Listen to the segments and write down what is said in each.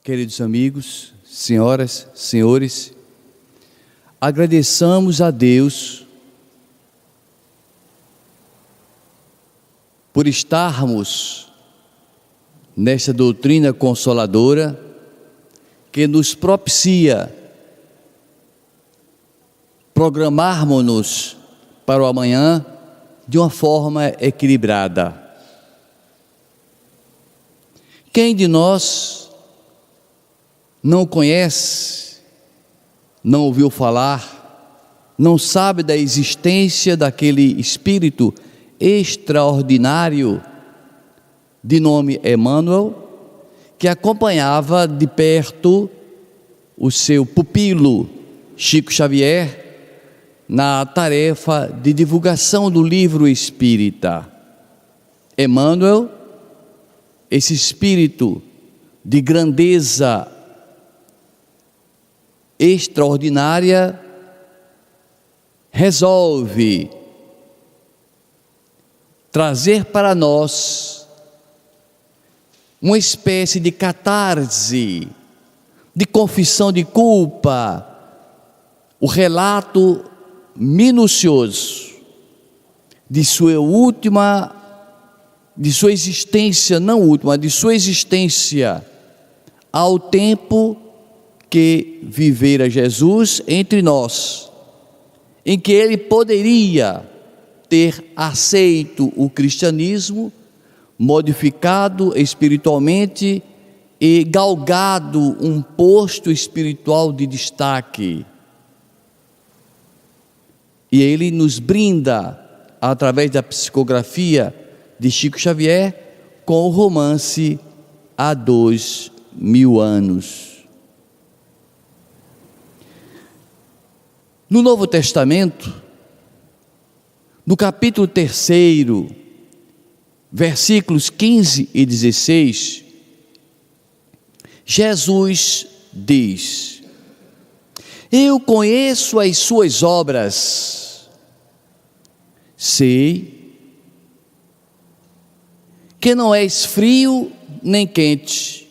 Queridos amigos, senhoras, senhores, agradeçamos a Deus por estarmos nesta doutrina consoladora que nos propicia programarmos-nos para o amanhã de uma forma equilibrada. Quem de nós não conhece, não ouviu falar, não sabe da existência daquele Espírito extraordinário de nome Emmanuel, que acompanhava de perto o seu pupilo Chico Xavier na tarefa de divulgação do livro espírita. Emmanuel, esse espírito de grandeza extraordinária, resolve trazer para nós uma espécie de catarse, de confissão de culpa, o relato minucioso de sua existência, não última, de sua existência ao tempo que vivera Jesus entre nós, em que ele poderia ter aceito o cristianismo, modificado espiritualmente e galgado um posto espiritual de destaque. E ele nos brinda, através da psicografia de Chico Xavier, com o romance Há 2000 anos. No Novo Testamento, no capítulo 3, versículos 15 e 16, Jesus diz: Eu conheço as suas obras, sei que não és frio nem quente.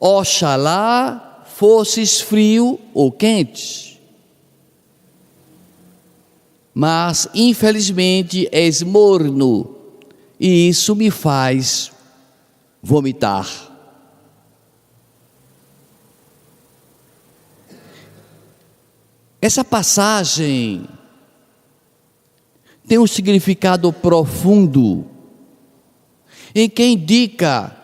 Oxalá fosses frio ou quente. Mas infelizmente és morno, e isso me faz vomitar. Essa passagem tem um significado profundo, em que indica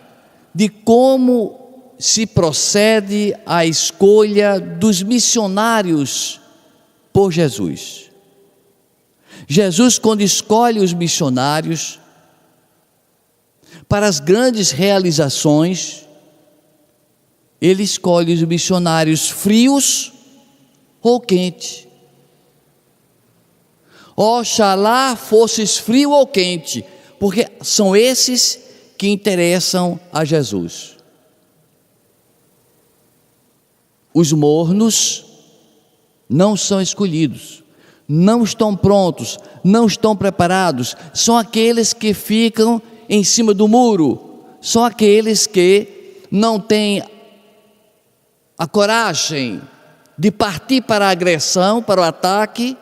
de como se procede à escolha dos missionários por Jesus. Jesus, quando escolhe os missionários para as grandes realizações, ele escolhe os missionários frios ou quentes. Oxalá fosses frio ou quente, porque são esses que interessam a Jesus. Os mornos não são escolhidos, não estão prontos, não estão preparados, são aqueles que ficam em cima do muro, são aqueles que não têm a coragem de partir para a agressão, para o ataque,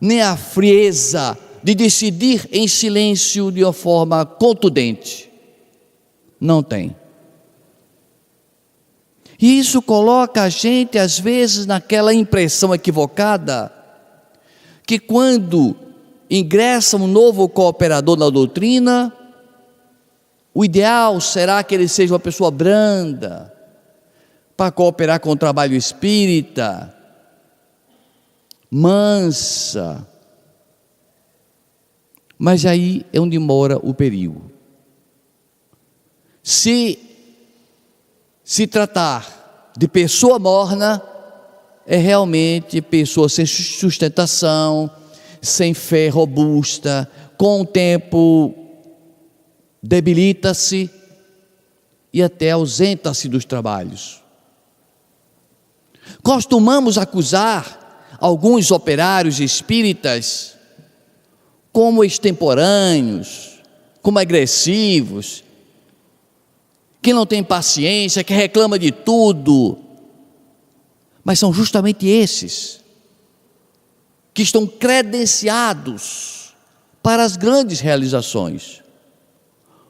nem a frieza de decidir em silêncio de uma forma contundente. Não tem. E isso coloca a gente, às vezes, naquela impressão equivocada, que quando ingressa um novo cooperador na doutrina, o ideal será que ele seja uma pessoa branda, para cooperar com o trabalho espírita, mansa. Mas aí é onde mora o perigo. Se tratar de pessoa morna, é realmente pessoa sem sustentação, sem fé robusta, com o tempo debilita-se e até ausenta-se dos trabalhos. Costumamos acusar alguns operários espíritas como extemporâneos, como agressivos, que não tem paciência, que reclama de tudo. Mas são justamente esses que estão credenciados para as grandes realizações.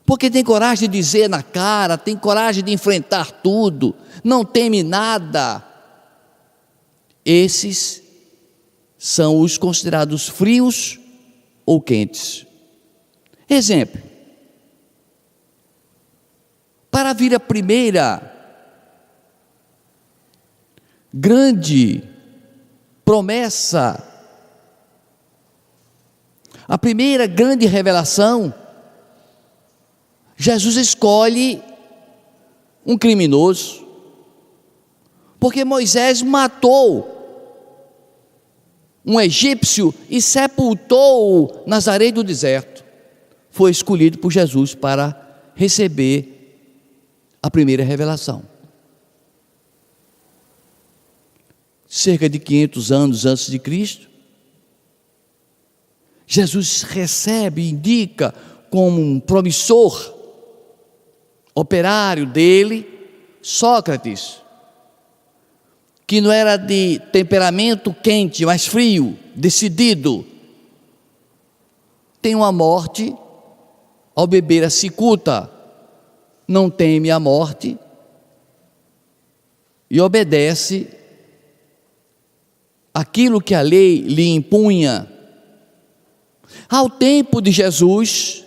Porque tem coragem de dizer na cara, tem coragem de enfrentar tudo, não teme nada. Esses são os considerados frios ou quentes. Exemplo: para vir a primeira grande promessa, a primeira grande revelação, Jesus escolhe um criminoso, porque Moisés matou um egípcio e sepultou-o nas areias do deserto. Foi escolhido por Jesus para receber a primeira revelação. Cerca de 500 anos antes de Cristo, Jesus recebe, indica como um promissor operário dele, Sócrates, que não era de temperamento quente, mas frio, decidido. Tem uma morte ao beber a cicuta, não teme a morte e obedece aquilo que a lei lhe impunha. Ao tempo de Jesus,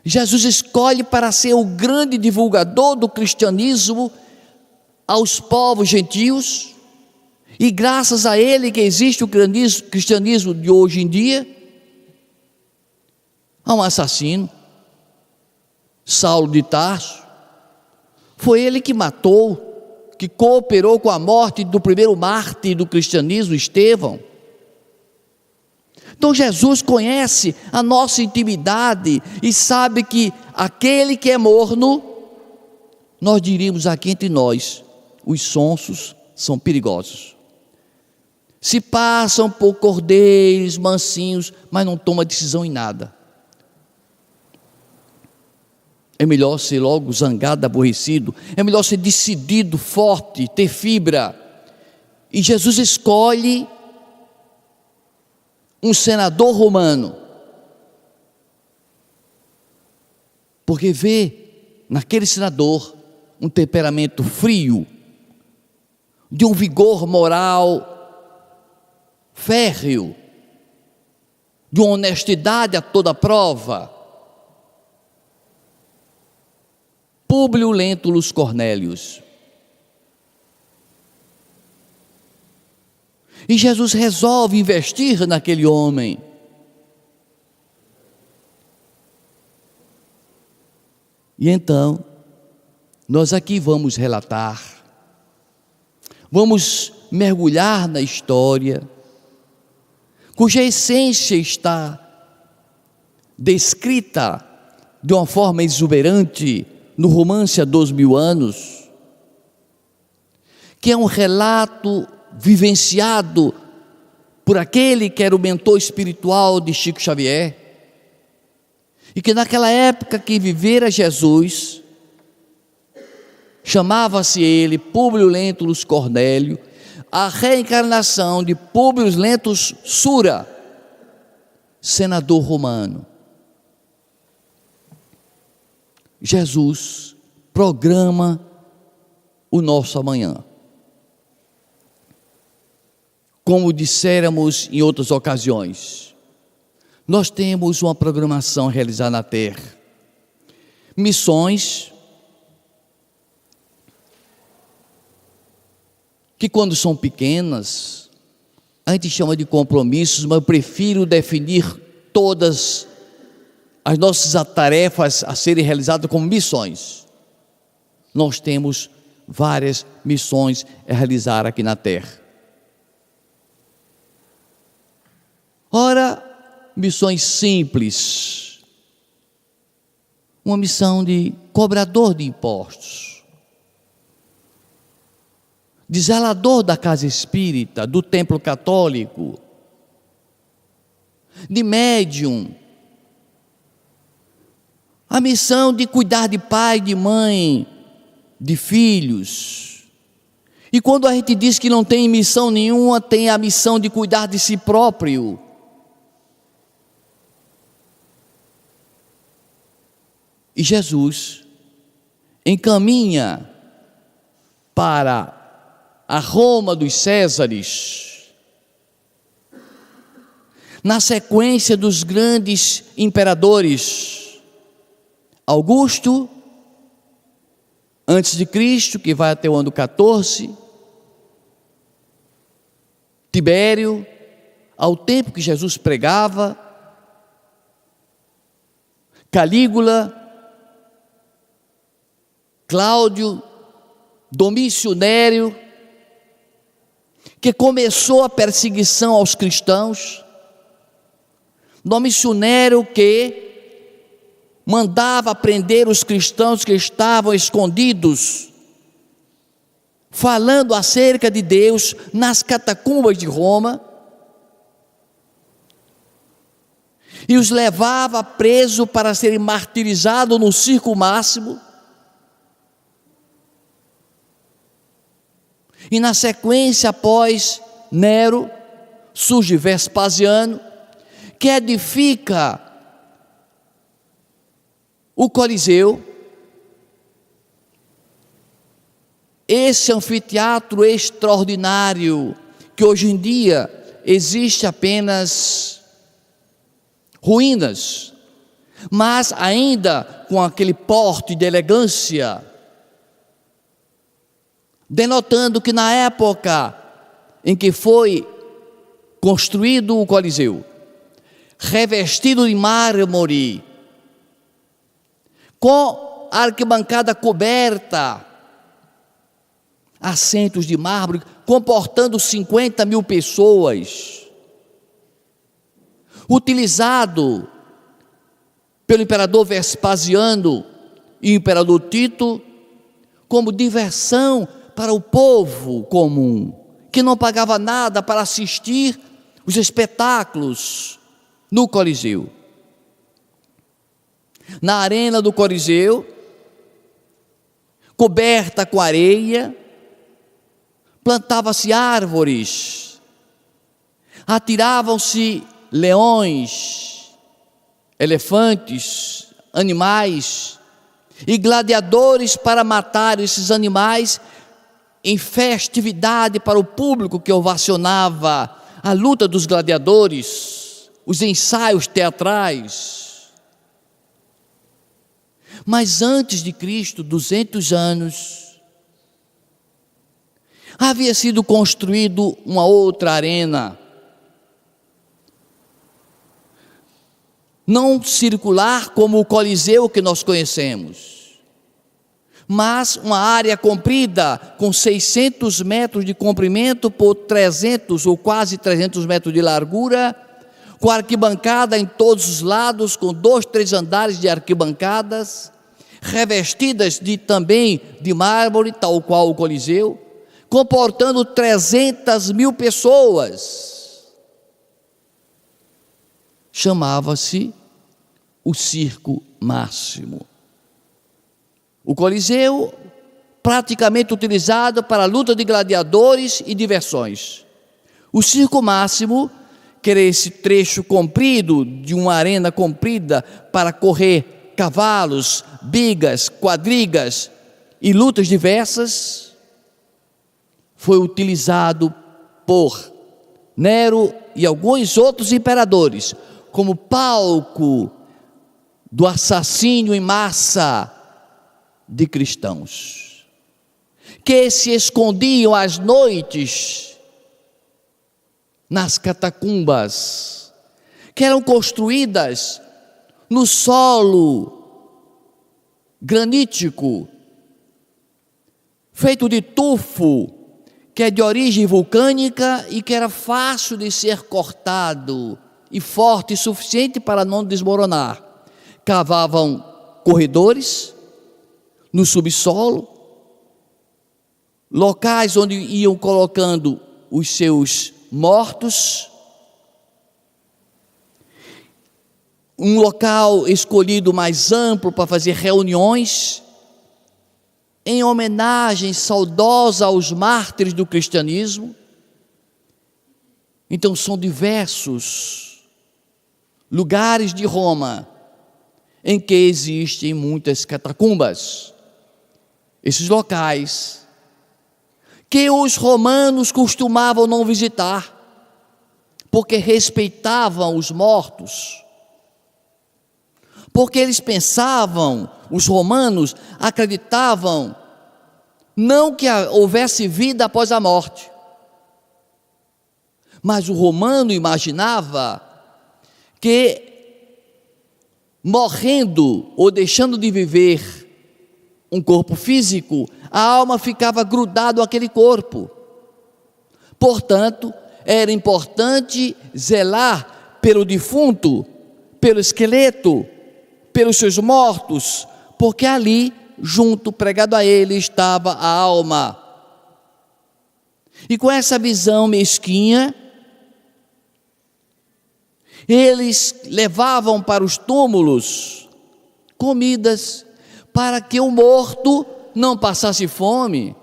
Jesus escolhe para ser o grande divulgador do cristianismo aos povos gentios, e graças a ele que existe o cristianismo de hoje em dia. Há um assassino, Saulo de Tarso, foi ele que matou, que cooperou com a morte do primeiro mártir do cristianismo, Estevão. Então Jesus conhece a nossa intimidade e sabe que aquele que é morno, nós diríamos aqui entre nós, os sonsos são perigosos. Se passam por cordeiros, mansinhos, mas não tomam decisão em nada. É melhor ser logo zangado, aborrecido, é melhor ser decidido, forte, ter fibra. E Jesus escolhe um senador romano, porque vê naquele senador um temperamento frio, de um vigor moral férreo, de uma honestidade a toda prova. Públio Lentulus Cornélios. E Jesus resolve investir naquele homem. E então, nós aqui vamos relatar, vamos mergulhar na história, cuja essência está descrita de uma forma exuberante no romance Há 2000 anos, que é um relato vivenciado por aquele que era o mentor espiritual de Chico Xavier, e que naquela época que vivera Jesus, chamava-se ele Públio Lentulus Cornélio, a reencarnação de Públio Lentulus Sura, senador romano. Jesus programa o nosso amanhã. Como disséramos em outras ocasiões, nós temos uma programação a realizar na Terra. Missões que, quando são pequenas, a gente chama de compromissos, mas eu prefiro definir todas as nossas tarefas a serem realizadas como missões. Nós temos várias missões a realizar aqui na Terra. Ora, missões simples. Uma missão de cobrador de impostos, de zelador da casa espírita, do templo católico, de médium. a missão de cuidar de pai, de mãe, de filhos. E quando a gente diz que não tem missão nenhuma, tem a missão de cuidar de si próprio. E Jesus encaminha para a Roma dos Césares, na sequência dos grandes imperadores, Augusto, antes de Cristo, que vai até o ano 14, Tibério, ao tempo que Jesus pregava, Calígula, Cláudio, Domício Nério, que começou a perseguição aos cristãos, Domício Nério que mandava prender os cristãos que estavam escondidos, falando acerca de Deus nas catacumbas de Roma, e os levava preso para serem martirizados no circo máximo. E na sequência, após Nero, surge Vespasiano, que edifica o Coliseu, esse anfiteatro extraordinário, que hoje em dia existe apenas ruínas, mas ainda com aquele porte de elegância, denotando que na época em que foi construído o Coliseu, revestido de mármore, com a arquibancada coberta, assentos de mármore, comportando 50.000 pessoas, utilizado pelo imperador Vespasiano e o imperador Tito como diversão para o povo comum, que não pagava nada para assistir os espetáculos no Coliseu. Na arena do Coliseu, coberta com areia, plantava-se árvores, atiravam-se leões, elefantes, animais, e gladiadores para matar esses animais em festividade para o público que ovacionava a luta dos gladiadores, os ensaios teatrais. Mas antes de Cristo, 200 anos, havia sido construído uma outra arena, não circular como o Coliseu que nós conhecemos, mas uma área comprida com 600 metros de comprimento por 300 ou quase 300 metros de largura, com arquibancada em todos os lados, com 2, 3 andares de arquibancadas, revestidas também de mármore, tal qual o Coliseu, comportando 300.000 pessoas. Chamava-se o Circo Máximo. O Coliseu, praticamente utilizado para a luta de gladiadores e diversões. O Circo Máximo, que era esse trecho comprido, de uma arena comprida para correr cavalos, bigas, quadrigas e lutas diversas, foi utilizado por Nero e alguns outros imperadores como palco do assassínio em massa de cristãos, que se escondiam às noites nas catacumbas, que eram construídas no solo granítico, feito de tufo, que é de origem vulcânica e que era fácil de ser cortado e forte o suficiente para não desmoronar. Cavavam corredores no subsolo, locais onde iam colocando os seus mortos. um local escolhido mais amplo para fazer reuniões, em homenagem saudosa aos mártires do cristianismo. Então são diversos lugares de Roma em que existem muitas catacumbas. Esses locais que os romanos costumavam não visitar, porque respeitavam os mortos, porque eles pensavam, os romanos acreditavam, não que houvesse vida após a morte, mas o romano imaginava que, morrendo ou deixando de viver um corpo físico, a alma ficava grudada àquele corpo. Portanto, era importante zelar pelo defunto, pelo esqueleto, pelos seus mortos, porque ali, junto, pregado a ele, estava a alma. E com essa visão mesquinha, eles levavam para os túmulos comidas para que o morto não passasse fome.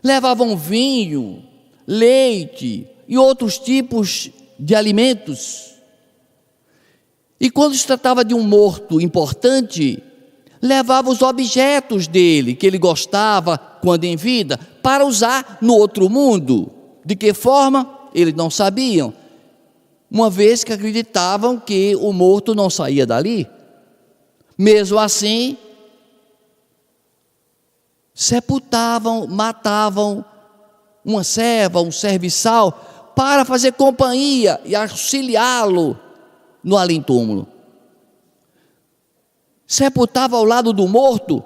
Levavam vinho, leite e outros tipos de alimentos. E quando se tratava de um morto importante, levava os objetos dele, que ele gostava quando em vida, para usar no outro mundo. De que forma? Eles não sabiam, uma vez que acreditavam que o morto não saía dali. Mesmo assim, sepultavam, matavam uma serva, um serviçal, para fazer companhia e auxiliá-lo no além-túmulo. Sepultava ao lado do morto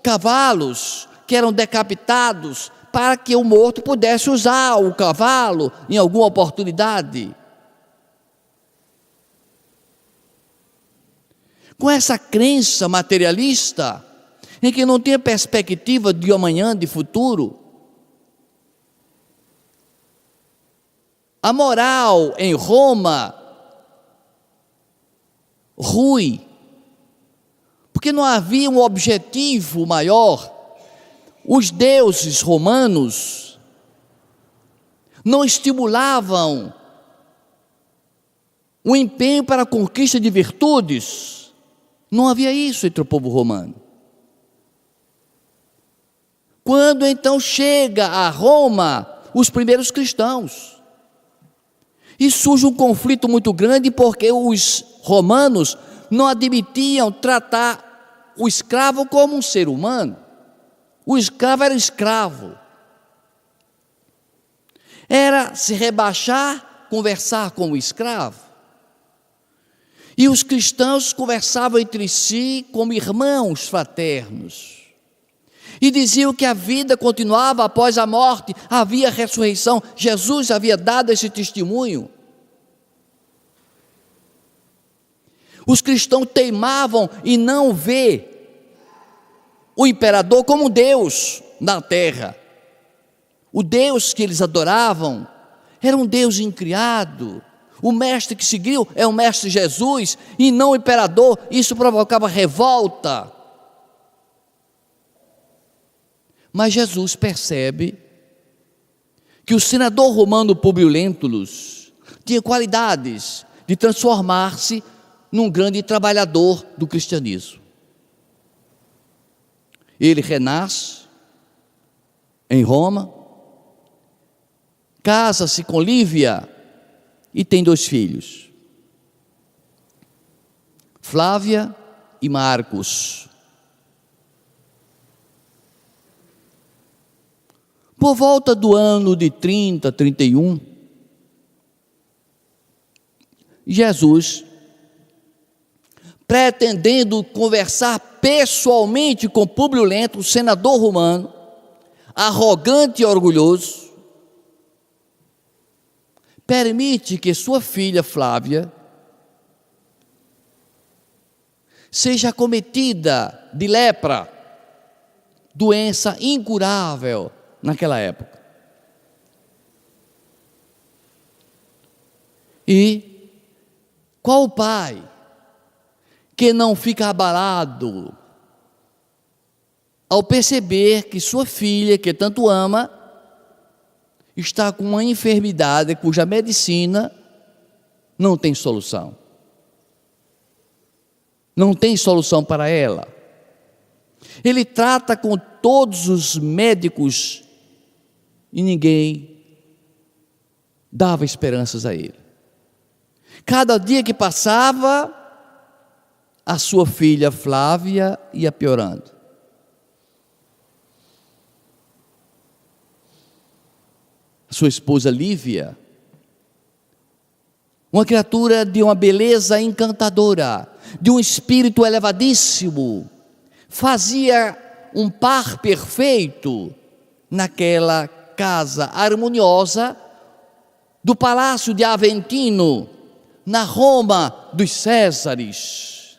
cavalos que eram decapitados, para que o morto pudesse usar o cavalo em alguma oportunidade. Com essa crença materialista, em que não tinha perspectiva de amanhã, de futuro, a moral em Roma rui, porque não havia um objetivo maior. Os deuses romanos não estimulavam o empenho para a conquista de virtudes. Não havia isso entre o povo romano. Quando então chega a Roma os primeiros cristãos, e surge um conflito muito grande, porque os romanos não admitiam tratar o escravo como um ser humano. O escravo era escravo. Era se rebaixar, conversar com o escravo. E os cristãos conversavam entre si como irmãos fraternos. E diziam que a vida continuava após a morte, havia ressurreição. Jesus havia dado esse testemunho. Os cristãos teimavam em não ver o imperador como Deus na terra. O Deus que eles adoravam era um Deus incriado. O mestre que seguiu é o mestre Jesus e não o imperador. Isso provocava revolta. Mas Jesus percebe que o senador romano Públio Lentulus tinha qualidades de transformar-se num grande trabalhador do cristianismo. Ele renasce em Roma, casa-se com Lívia e tem 2 filhos, Flávia e Marcos. Por volta do ano de 30, 31, Jesus, pretendendo conversar pessoalmente com Públio Lentulus, o senador romano, arrogante e orgulhoso, permite que sua filha Flávia seja acometida de lepra, doença incurável naquela época. E Qual pai que não fica abalado ao perceber que sua filha, que tanto ama, está com uma enfermidade cuja medicina não tem solução? Não tem solução para ela. Ele trata com todos os médicos e ninguém dava esperanças a ele. Cada dia que passava, a sua filha Flávia ia piorando. A sua esposa Lívia, uma criatura de uma beleza encantadora, de um espírito elevadíssimo, fazia um par perfeito naquela casa harmoniosa do Palácio de Aventino, na Roma dos Césares.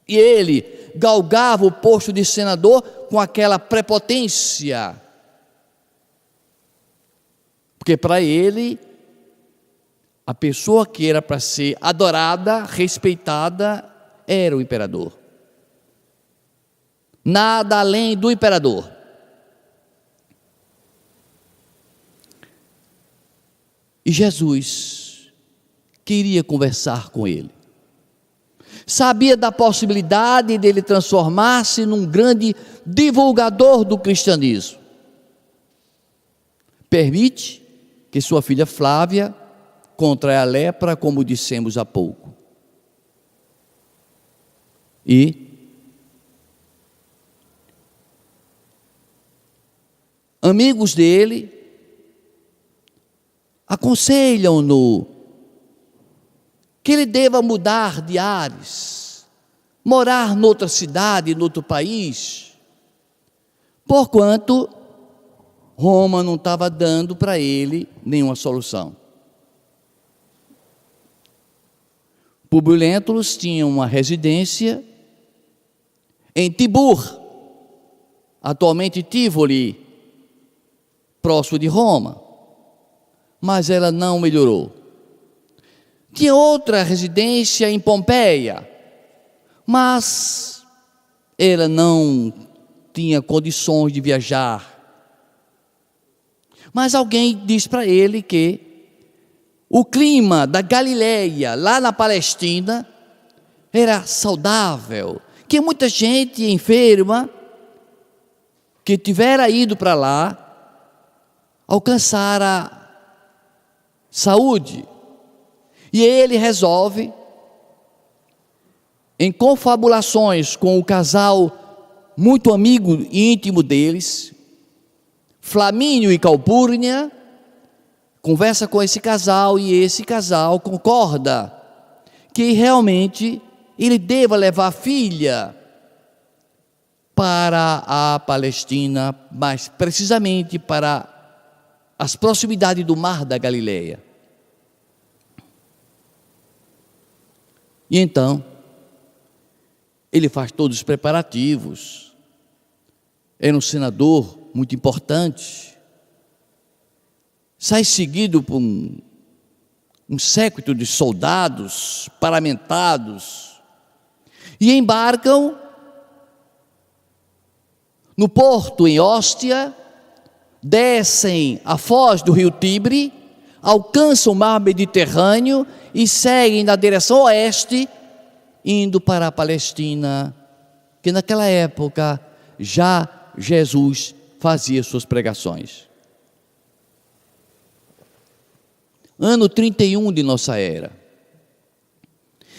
E ele galgava o posto de senador com aquela prepotência, porque para ele, a pessoa que era para ser adorada, respeitada, era o imperador. Nada além do imperador. E Jesus queria conversar com ele. Sabia da possibilidade dele transformar-se num grande divulgador do cristianismo. Permite que sua filha Flávia contraia a lepra, como dissemos há pouco. E amigos dele aconselham-no que ele deva mudar de ares, morar noutra cidade, noutro país, porquanto Roma não estava dando para ele nenhuma solução. Públio Lentulus tinha uma residência em Tibur, atualmente Tivoli, próximo de Roma, mas ela não melhorou. Tinha outra residência em Pompeia, mas ela não tinha condições de viajar. Mas alguém diz para ele que o clima da Galileia, lá na Palestina, era saudável, que muita gente enferma, que tivera ido para lá, alcançara saúde. E ele resolve, em confabulações com o casal muito amigo e íntimo deles, Flamínio e Calpurnia, conversa com esse casal e esse casal concorda que realmente ele deva levar a filha para a Palestina, mais precisamente para as proximidades do mar da Galileia. E então, ele faz todos os preparativos. Era um senador muito importante. Sai seguido por um séquito de soldados paramentados e embarcam no porto em Óstia, descem a foz do rio Tibre, alcançam o mar Mediterrâneo e seguem na direção oeste, indo para a Palestina, que naquela época já Jesus fazia suas pregações. Ano 31 de nossa era.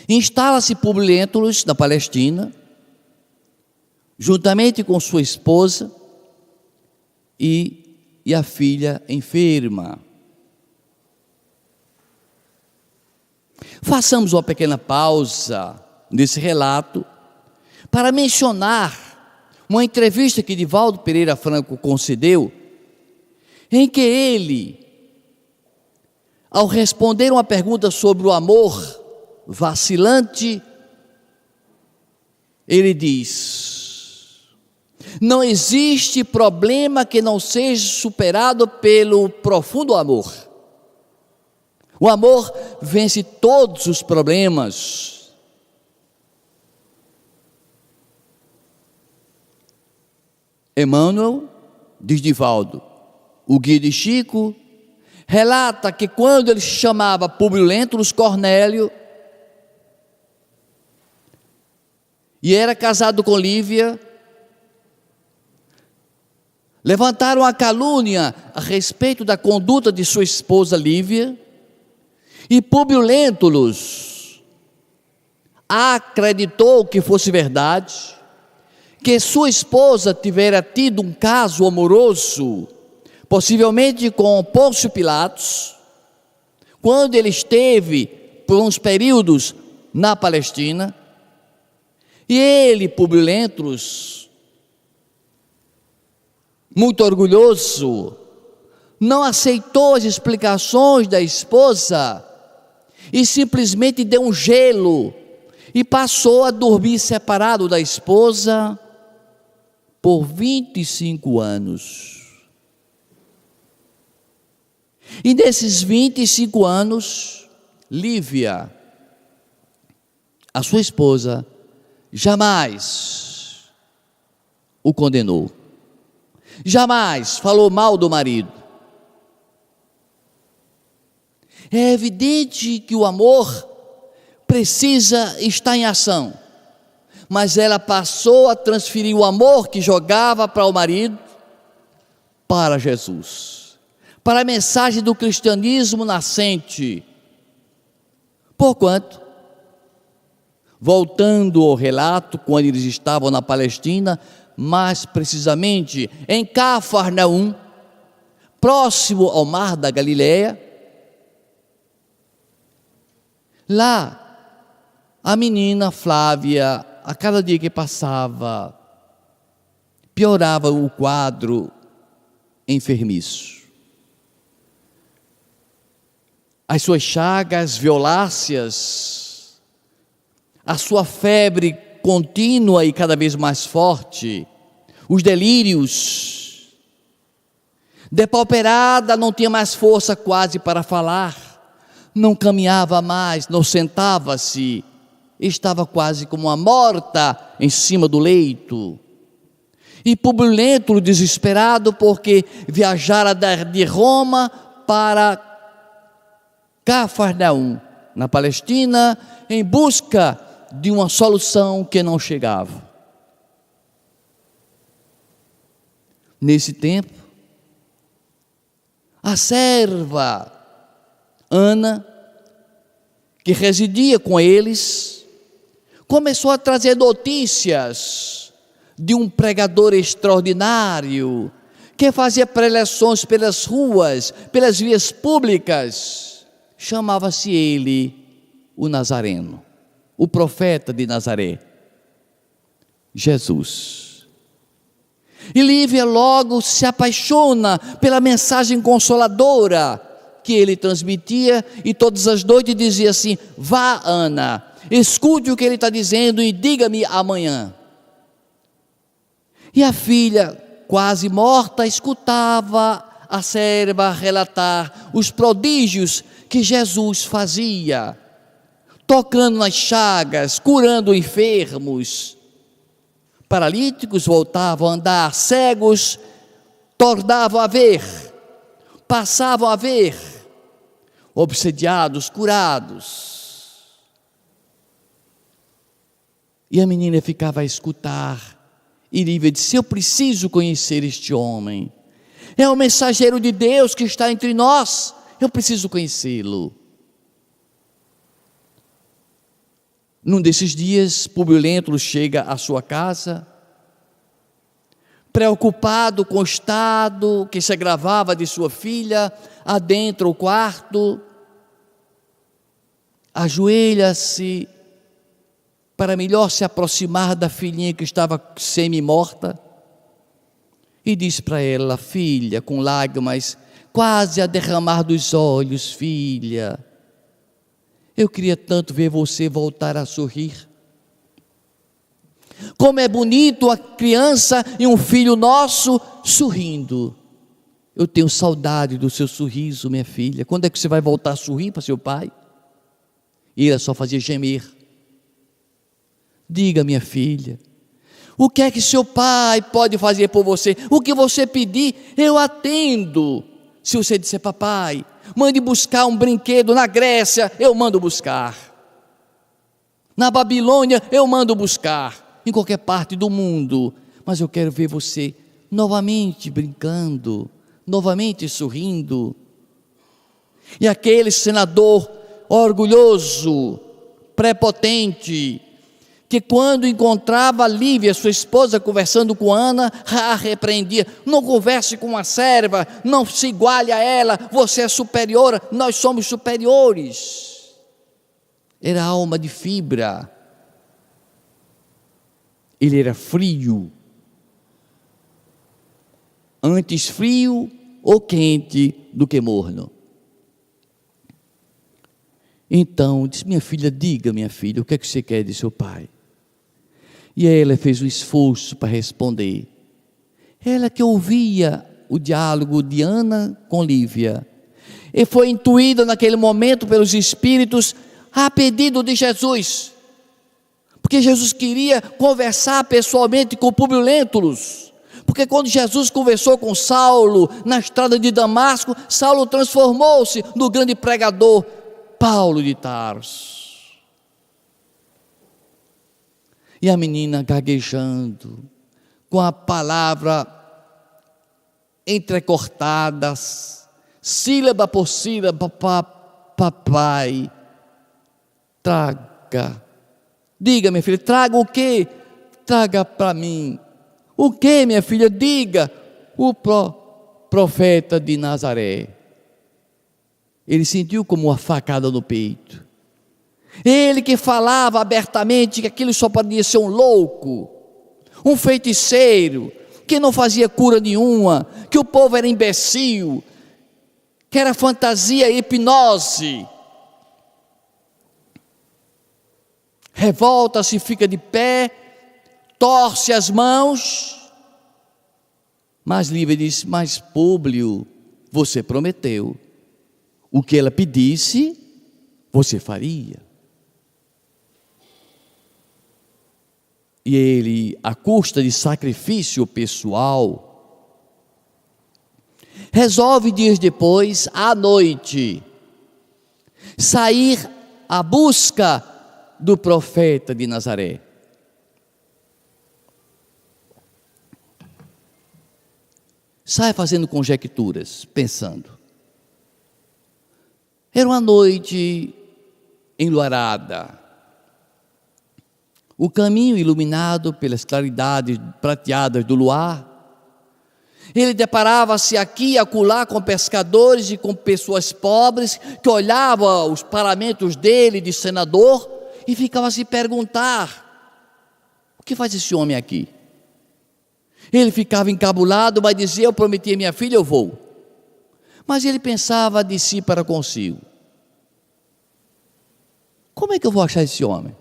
Instala-se Públio Lentulus na Palestina, juntamente com sua esposa e a filha enferma. Façamos uma pequena pausa nesse relato para mencionar uma entrevista que Divaldo Pereira Franco concedeu, em que ele, ao responder uma pergunta sobre o amor vacilante, ele diz: não existe problema que não seja superado pelo profundo amor. O amor vence todos os problemas. Emmanuel, diz Divaldo, o guia de Chico, relata que quando ele chamava Públio Lentulus Cornélio, e era casado com Lívia, levantaram a calúnia a respeito da conduta de sua esposa Lívia, e Públio Lentulus acreditou que fosse verdade, que sua esposa tivera tido um caso amoroso, possivelmente com Pôncio Pilatos, quando ele esteve por uns períodos na Palestina. E ele, Públio Lentulus, muito orgulhoso, não aceitou as explicações da esposa e simplesmente deu um gelo e passou a dormir separado da esposa por 25 anos. E nesses 25 anos, Lívia, a sua esposa, jamais o condenou, jamais falou mal do marido. É evidente que o amor precisa estar em ação, mas ela passou a transferir o amor que jogava para o marido para Jesus, para a mensagem do cristianismo nascente. Porquanto, voltando ao relato, quando eles estavam na Palestina, mais precisamente em Cafarnaum, próximo ao mar da Galileia, lá a menina Flávia, a cada dia que passava, piorava o quadro enfermiço. As suas chagas violáceas, a sua febre contínua e cada vez mais forte, os delírios, depauperada, não tinha mais força quase para falar, não caminhava mais, não sentava-se, estava quase como uma morta em cima do leito. E Públio Lentulus, desesperado, porque viajara de Roma para Cafarnaum, na Palestina, em busca de uma solução que não chegava. Nesse tempo, a serva Ana, que residia com eles, começou a trazer notícias de um pregador extraordinário, que fazia preleções pelas ruas, pelas vias públicas. Chamava-se ele o Nazareno, o profeta de Nazaré, Jesus. E Lívia logo se apaixona pela mensagem consoladora que ele transmitia, e todas as noites dizia assim: vá, Ana, escute o que ele está dizendo e diga-me amanhã. E a filha, quase morta, escutava a serva relatar os prodígios que Jesus fazia, tocando nas chagas, curando enfermos, paralíticos voltavam a andar, cegos tornavam a ver, passavam a ver, obsediados, curados. E a menina ficava a escutar, e Lívia disse: eu preciso conhecer este homem, é o mensageiro de Deus que está entre nós, eu preciso conhecê-lo. Num desses dias, Públio Lentulus chega à sua casa, preocupado com o estado que se agravava de sua filha, adentra o quarto, ajoelha-se para melhor se aproximar da filhinha que estava semi-morta, e diz para ela: filha, com lágrimas quase a derramar dos olhos: filha, eu queria tanto ver você voltar a sorrir. Como é bonito a criança e um filho nosso sorrindo. Eu tenho saudade do seu sorriso, minha filha. Quando é que você vai voltar a sorrir para seu pai? E ela só fazia gemer. Diga, minha filha, o que é que seu pai pode fazer por você? O que você pedir, eu atendo. Se você disser, papai, mande buscar um brinquedo na Grécia, eu mando buscar. Na Babilônia, eu mando buscar. Em qualquer parte do mundo. Mas eu quero ver você novamente brincando, novamente sorrindo. E aquele senador orgulhoso, prepotente, que quando encontrava Lívia, sua esposa, conversando com Ana, a repreendia: não converse com uma serva, não se iguale a ela, você é superior, nós somos superiores. Era alma de fibra, ele era frio, antes frio ou quente do que morno. Então, disse: minha filha, diga, minha filha, o que é que você quer de seu pai? E ela fez um esforço para responder. Ela que ouvia o diálogo de Ana com Lívia, e foi intuída naquele momento pelos Espíritos, a pedido de Jesus, porque Jesus queria conversar pessoalmente com Públio Lentulus, porque quando Jesus conversou com Saulo na estrada de Damasco, Saulo transformou-se no grande pregador Paulo de Tarso. E a menina gaguejando, com a palavra entrecortadas, sílaba por sílaba: papai, traga. Diga, minha filha, traga o quê? Traga para mim. O quê, minha filha? Diga. O profeta de Nazaré. Ele sentiu como uma facada no peito. Ele que falava abertamente que aquilo só podia ser um louco, um feiticeiro, que não fazia cura nenhuma, que o povo era imbecil, que era fantasia e hipnose. Revolta-se, fica de pé, torce as mãos. Mas Lívia disse: mas Públio, você prometeu, o que ela pedisse, você faria. E ele, à custa de sacrifício pessoal, resolve dias depois, à noite, sair à busca do profeta de Nazaré. Sai fazendo conjecturas, pensando. Era uma noite enluarada, o caminho iluminado pelas claridades prateadas do luar. Ele deparava-se aqui e acolá com pescadores e com pessoas pobres, que olhavam os paramentos dele de senador e ficavam a se perguntar: o que faz esse homem aqui? Ele ficava encabulado, mas dizia: eu prometi a minha filha, eu vou. Mas ele pensava de si para consigo: como é que eu vou achar esse homem?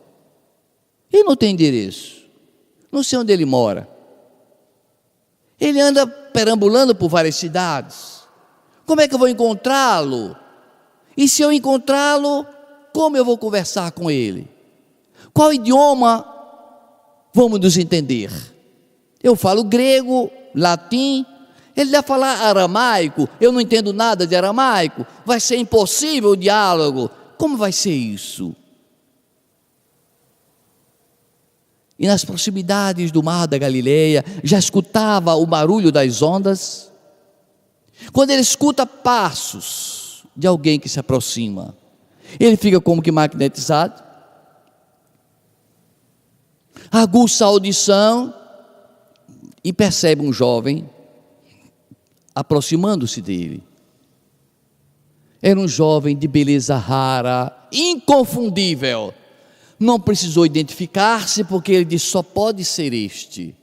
Ele não tem endereço, não sei onde ele mora. Ele anda perambulando por várias cidades. Como é que eu vou encontrá-lo? E se eu encontrá-lo, como eu vou conversar com ele? Qual idioma vamos nos entender? Eu falo grego, latim, ele deve falar aramaico, eu não entendo nada de aramaico, vai ser impossível o diálogo. Como vai ser isso? E nas proximidades do mar da Galileia, já escutava o barulho das ondas. Quando ele escuta passos de alguém que se aproxima, ele fica como que magnetizado, aguça a audição e percebe um jovem aproximando-se dele. Era um jovem de beleza rara, inconfundível. Não precisou identificar-se, porque ele disse: só pode ser este.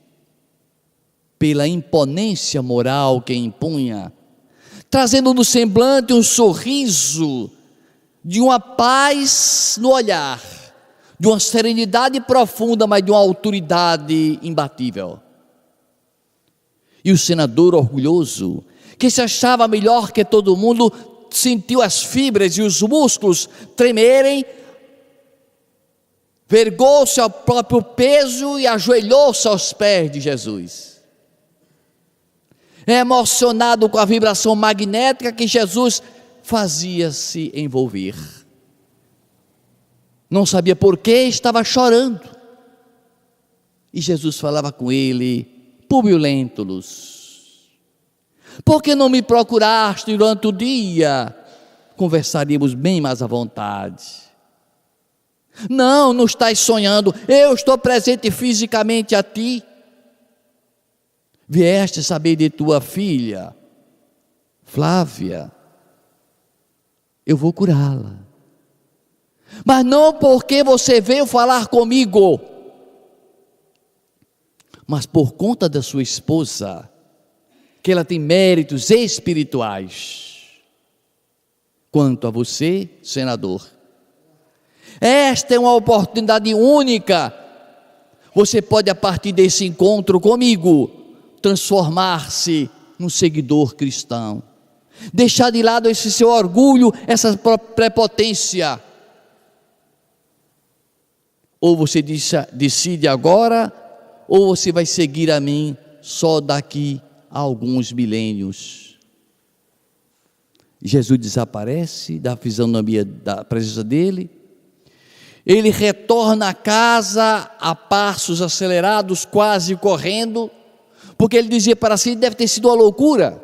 Pela imponência moral que impunha, trazendo no semblante um sorriso de uma paz no olhar, de uma serenidade profunda, mas de uma autoridade imbatível. E o senador orgulhoso, que se achava melhor que todo mundo, sentiu as fibras e os músculos tremerem vergou-se ao próprio peso e ajoelhou-se aos pés de Jesus. Emocionado com a vibração magnética que Jesus fazia se envolver. Não sabia por que estava chorando. E Jesus falava com ele: Públio Lentulus, por que não me procuraste durante o dia? Conversaríamos bem mais à vontade. Não estás sonhando, eu estou presente fisicamente a ti. Vieste saber de tua filha, Flávia, eu vou curá-la. Mas não porque você veio falar comigo, mas por conta da sua esposa, que ela tem méritos espirituais. Quanto a você, senador, esta é uma oportunidade única. Você pode, a partir desse encontro comigo, transformar-se num seguidor cristão. Deixar de lado esse seu orgulho, essa prepotência. Ou você decide agora, ou você vai seguir a mim só daqui a alguns milênios. Jesus desaparece da fisionomia, da presença dele. Ele retorna à casa a passos acelerados, quase correndo, porque ele dizia para si: deve ter sido uma loucura.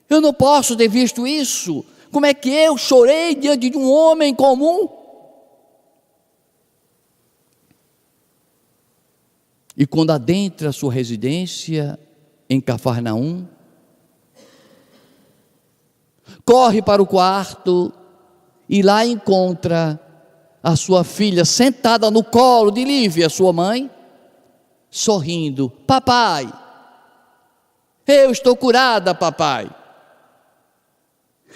Eu não posso ter visto isso. Como é que eu chorei diante de um homem comum? E quando adentra a sua residência em Cafarnaum, corre para o quarto e lá encontra a sua filha sentada no colo de Lívia, sua mãe, sorrindo: papai, eu estou curada, papai.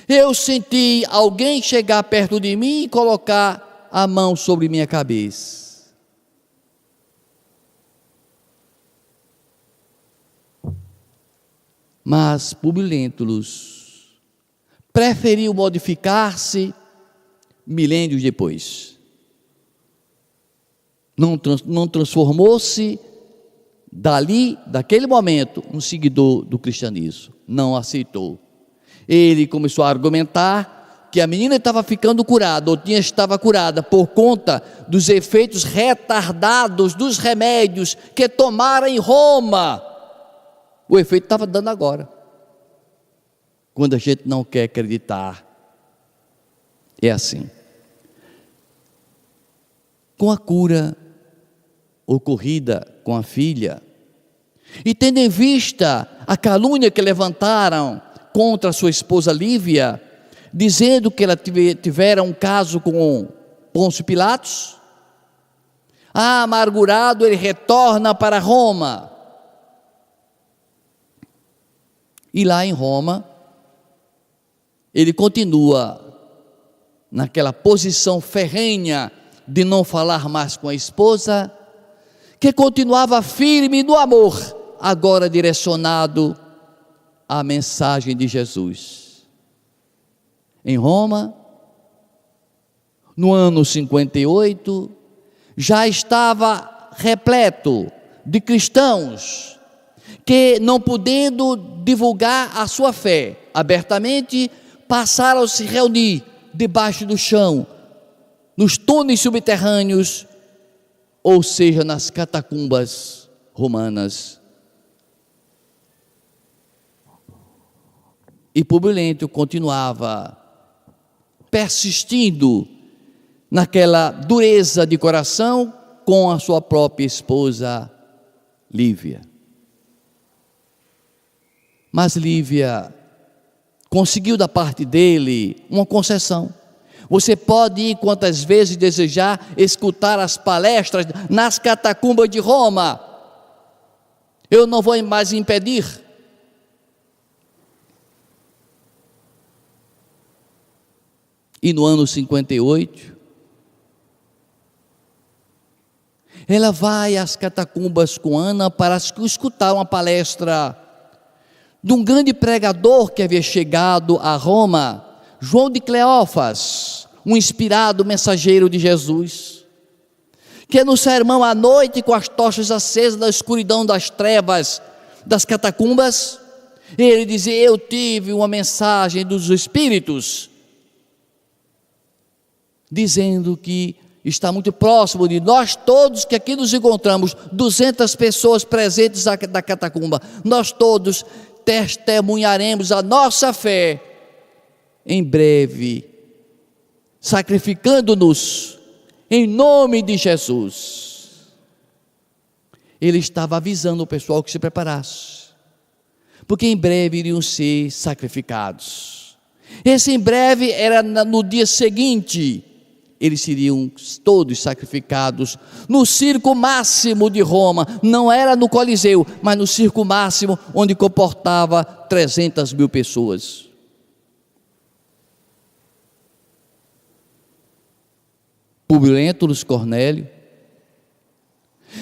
Eu senti alguém chegar perto de mim e colocar a mão sobre minha cabeça. Mas Públio Lentulus preferiu modificar-se milênios depois. Não transformou-se daquele momento, um seguidor do cristianismo. Não aceitou. Ele começou a argumentar que a menina estava ficando curada, ou estava curada por conta dos efeitos retardados dos remédios que tomara em Roma. O efeito estava dando agora. Quando a gente não quer acreditar, é assim. Com a cura ocorrida com a filha, e tendo em vista a calúnia que levantaram contra sua esposa Lívia, dizendo que ela tivera um caso com Pôncio Pilatos, amargurado, ele retorna para Roma. E lá em Roma, ele continua naquela posição ferrenha de não falar mais com a esposa, que continuava firme no amor, agora direcionado à mensagem de Jesus. Em Roma, no ano 58, já estava repleto de cristãos que, não podendo divulgar a sua fé abertamente, passaram a se reunir debaixo do chão, nos túneis subterrâneos, ou seja, nas catacumbas romanas. E Públio Lentulus continuava persistindo naquela dureza de coração com a sua própria esposa Lívia. Mas Lívia conseguiu da parte dele uma concessão. Você pode ir quantas vezes desejar escutar as palestras nas catacumbas de Roma. Eu não vou mais impedir. E no ano 58, ela vai às catacumbas com Ana para escutar uma palestra de um grande pregador que havia chegado a Roma, João de Cleófas, um inspirado mensageiro de Jesus. que no sermão à noite, com as tochas acesas na escuridão das trevas das catacumbas, ele dizia: eu tive uma mensagem dos Espíritos, dizendo que está muito próximo de nós todos, que aqui nos encontramos, 200 pessoas presentes da catacumba, nós todos testemunharemos a nossa fé, em breve, sacrificando-nos, em nome de Jesus. Ele estava avisando o pessoal que se preparasse, porque em breve iriam ser sacrificados. Esse em breve era no dia seguinte. Eles seriam todos sacrificados no circo máximo de Roma. Não era no Coliseu, mas no circo máximo, onde comportava 300.000 pessoas. Públio Lentulus Cornélio,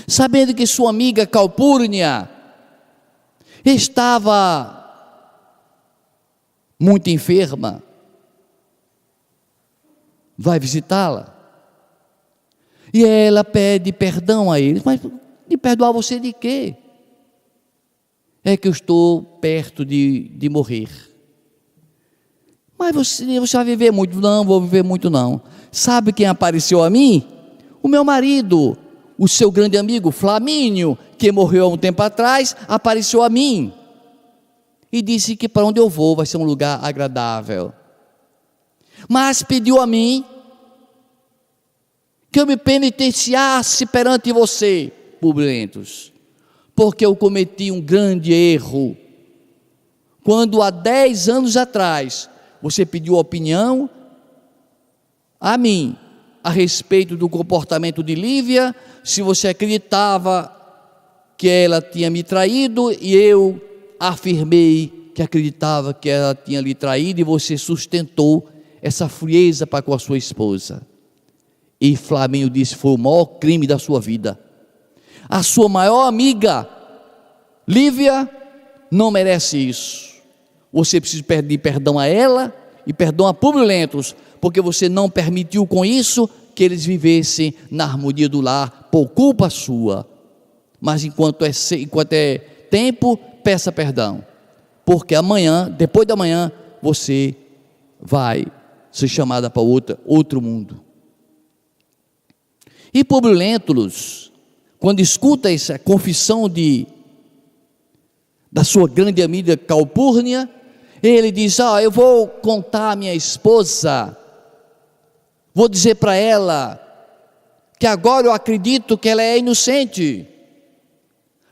sabendo que sua amiga Calpurnia estava muito enferma, vai visitá-la, e ela pede perdão a ele. Mas de perdoar você de quê? É que eu estou perto de morrer. Mas você vai viver muito? Não, vou viver muito não. Sabe quem apareceu a mim? O meu marido, o seu grande amigo Flamínio, que morreu há um tempo atrás, apareceu a mim e disse que para onde eu vou vai ser um lugar agradável, mas pediu a mim que eu me penitenciasse perante você, Públio Lentulus, porque eu cometi um grande erro, quando há 10 anos atrás, você pediu opinião a mim, a respeito do comportamento de Lívia, se você acreditava que ela tinha me traído, e eu afirmei que acreditava que ela tinha lhe traído, e você sustentou essa frieza para com a sua esposa. E Flamínio disse: foi o maior crime da sua vida. A sua maior amiga, Lívia, não merece isso. Você precisa pedir perdão a ela e perdão a Públio Lentulus, porque você não permitiu com isso que eles vivessem na harmonia do lar, por culpa sua. Mas enquanto é tempo, peça perdão, porque amanhã, depois da manhã, você vai ser chamada para outro mundo. E Públio Lentulus, quando escuta essa confissão da sua grande amiga Calpurnia, ele diz: eu vou contar à minha esposa, vou dizer para ela que agora eu acredito que ela é inocente,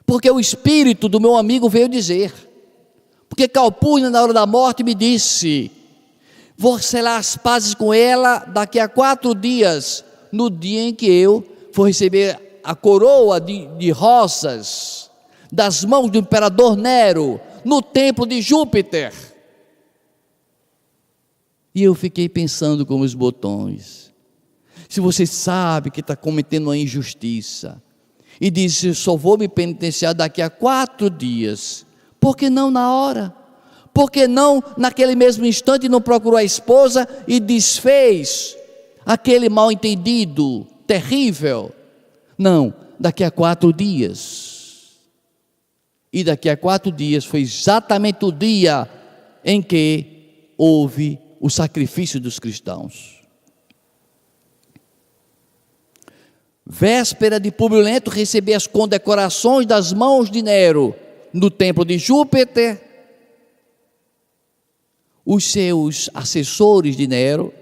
porque o espírito do meu amigo veio dizer, porque Calpurnia na hora da morte me disse: vou selar as pazes com ela daqui a 4 dias, no dia em que eu for receber a coroa de rosas das mãos do imperador Nero, no templo de Júpiter. E eu fiquei pensando como os botões. Se você sabe que está cometendo uma injustiça, e diz: eu só vou me penitenciar daqui a 4 dias, por que não na hora? Por que não naquele mesmo instante não procurou a esposa e desfez aquele mal entendido terrível? Não, daqui a 4 dias. E daqui a 4 dias foi exatamente o dia em que houve o sacrifício dos cristãos. Véspera de Públio Lentulus receber as condecorações das mãos de Nero no templo de Júpiter. Os seus assessores de Nero,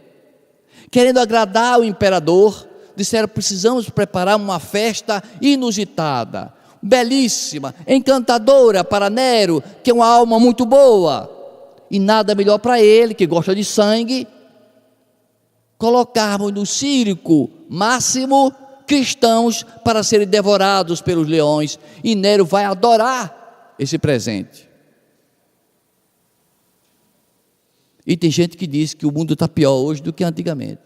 querendo agradar o imperador, disseram: precisamos preparar uma festa inusitada, belíssima, encantadora para Nero, que é uma alma muito boa, e nada melhor para ele, que gosta de sangue, colocarmos no circo máximo cristãos para serem devorados pelos leões, e Nero vai adorar esse presente. E tem gente que diz que o mundo está pior hoje do que antigamente.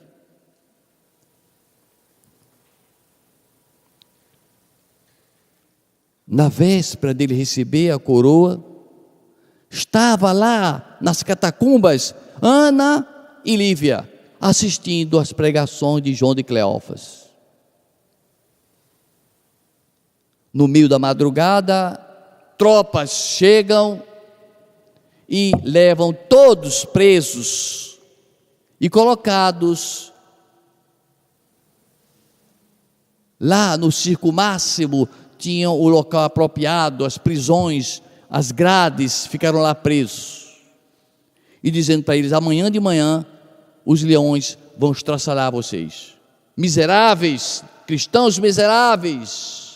Na véspera dele receber a coroa, estava lá nas catacumbas Ana e Lívia, assistindo às pregações de João de Cleófas. No meio da madrugada, tropas chegam e levam todos presos e colocados lá no Circo Máximo. Tinham o local apropriado, as prisões, as grades, ficaram lá presos. E dizendo para eles: amanhã de manhã os leões vão estraçalhar vocês. Miseráveis, cristãos miseráveis.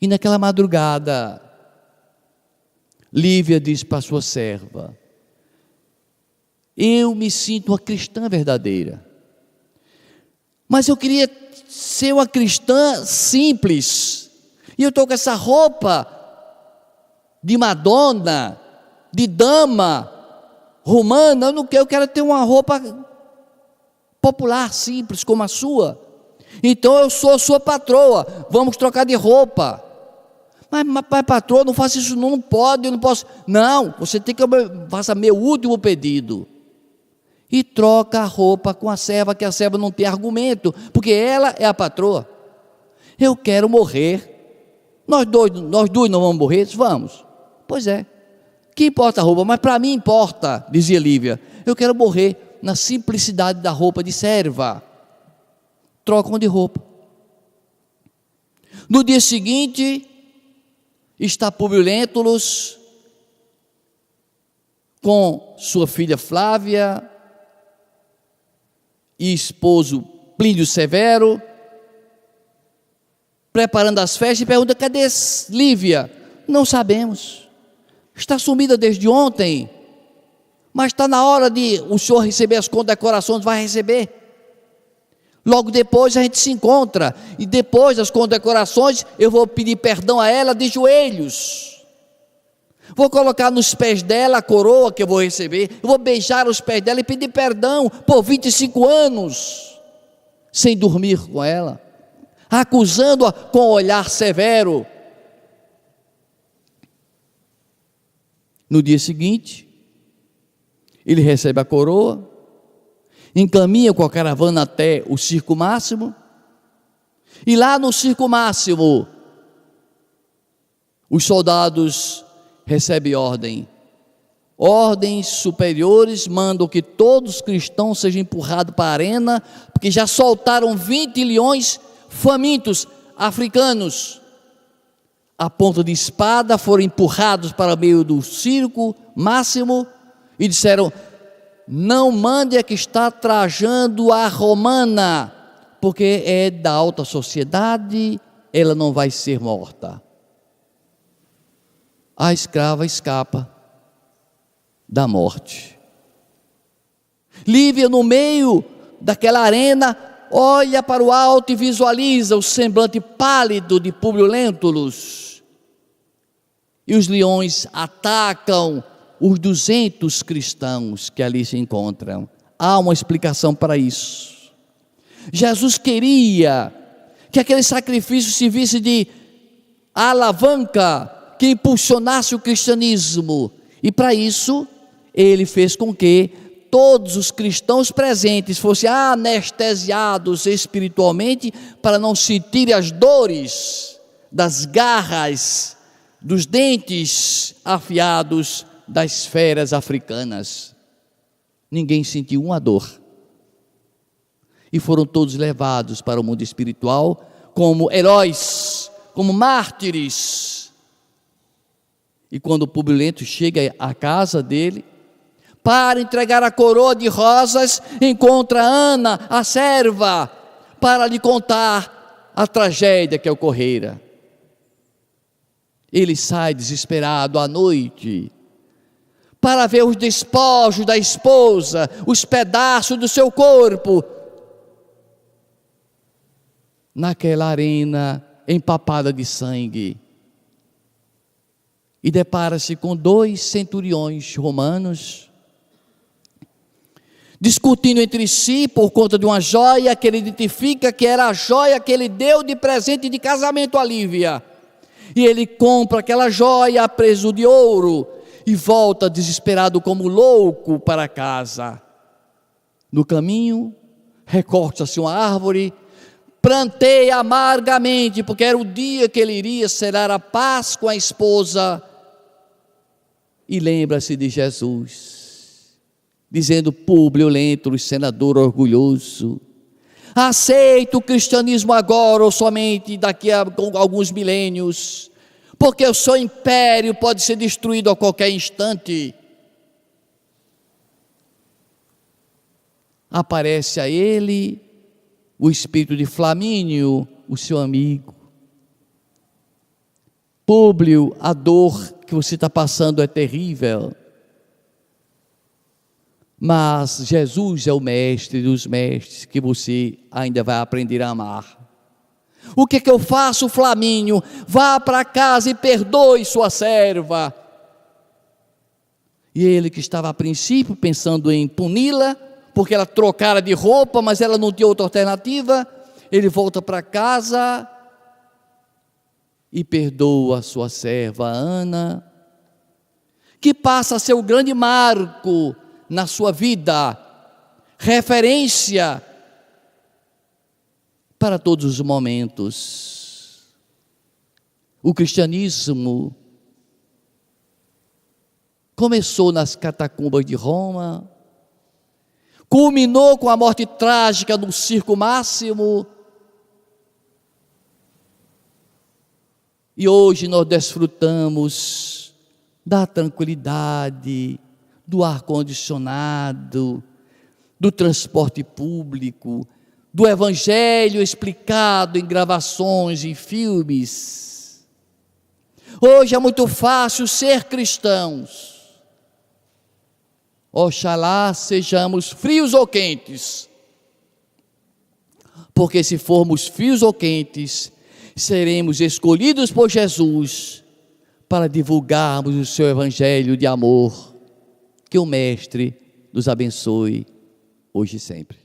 E naquela madrugada, Lívia diz para sua serva: eu me sinto uma cristã verdadeira, mas eu queria ser uma cristã simples, e eu estou com essa roupa de Madonna, de dama romana. Eu não quero, eu quero ter uma roupa popular, simples, como a sua. Então eu sou sua patroa, vamos trocar de roupa. Mas patroa, não faça isso, não pode, eu não posso. Não, você tem que faça meu último pedido. E troca a roupa com a serva, que a serva não tem argumento, porque ela é a patroa. Eu quero morrer. Nós dois não vamos morrer? Vamos. Pois é. Que importa a roupa? Mas para mim importa, dizia Lívia. Eu quero morrer na simplicidade da roupa de serva. Trocam de roupa. No dia seguinte, está Públio Lentulus com sua filha Flávia e esposo Plínio Severo, preparando as festas, e pergunta: cadê Lívia? Não sabemos, está sumida desde ontem, mas está na hora de o senhor receber as condecorações. Vai receber. Logo depois a gente se encontra, e depois das condecorações eu vou pedir perdão a ela de joelhos, vou colocar nos pés dela a coroa que eu vou receber, eu vou beijar os pés dela e pedir perdão por 25 anos sem dormir com ela, acusando-a com um olhar severo. No dia seguinte, ele recebe a coroa, encaminha com a caravana até o Circo Máximo, e lá no Circo Máximo os soldados recebem ordens superiores, mandam que todos os cristãos sejam empurrados para a arena, porque já soltaram 20 leões famintos africanos, a ponta de espada, foram empurrados para o meio do Circo Máximo e disseram: não mande a que está trajando a romana, porque é da alta sociedade, ela não vai ser morta. A escrava escapa da morte. Lívia, no meio daquela arena, olha para o alto e visualiza o semblante pálido de Públio Lentulus, e os leões atacam os 200 cristãos que ali se encontram. Há uma explicação para isso. Jesus queria que aquele sacrifício servisse de alavanca que impulsionasse o cristianismo, e para isso ele fez com que todos os cristãos presentes fossem anestesiados espiritualmente, para não sentirem as dores das garras, dos dentes afiados das feras africanas. Ninguém sentiu uma dor, e foram todos levados para o mundo espiritual como heróis, como mártires. E quando o Públio Lentulus chega à casa dele para entregar a coroa de rosas, encontra Ana, a serva, para lhe contar a tragédia que ocorrera. Ele sai desesperado à noite para ver os despojos da esposa, os pedaços do seu corpo, naquela arena empapada de sangue, e depara-se com 2 centuriões romanos, discutindo entre si por conta de uma joia que ele identifica que era a joia que ele deu de presente de casamento a Lívia, e ele compra aquela joia a preço de ouro, e volta desesperado como louco para casa. No caminho, recorta-se uma árvore, Plantei amargamente, porque era o dia que ele iria selar a paz com a esposa. E lembra-se de Jesus, dizendo: Públio Lentulus, senador orgulhoso, aceita o cristianismo agora ou somente daqui a alguns milênios, porque o seu império pode ser destruído a qualquer instante. Aparece a ele o espírito de Flamínio, o seu amigo. Públio, a dor que você está passando é terrível, mas Jesus é o mestre dos mestres que você ainda vai aprender a amar. O que eu faço, Flamínio? Vá para casa e perdoe sua serva. E ele, que estava a princípio pensando em puni-la, porque ela trocara de roupa, mas ela não tinha outra alternativa, ele volta para casa e perdoa a sua serva Ana, que passa a ser o grande marco na sua vida, referência para todos os momentos. O cristianismo começou nas catacumbas de Roma, culminou com a morte trágica no circo máximo, e hoje nós desfrutamos da tranquilidade, do ar-condicionado, do transporte público, do evangelho explicado em gravações e filmes. Hoje é muito fácil ser cristãos. Oxalá sejamos frios ou quentes, porque se formos frios ou quentes, seremos escolhidos por Jesus para divulgarmos o seu evangelho de amor. Que o Mestre nos abençoe hoje e sempre.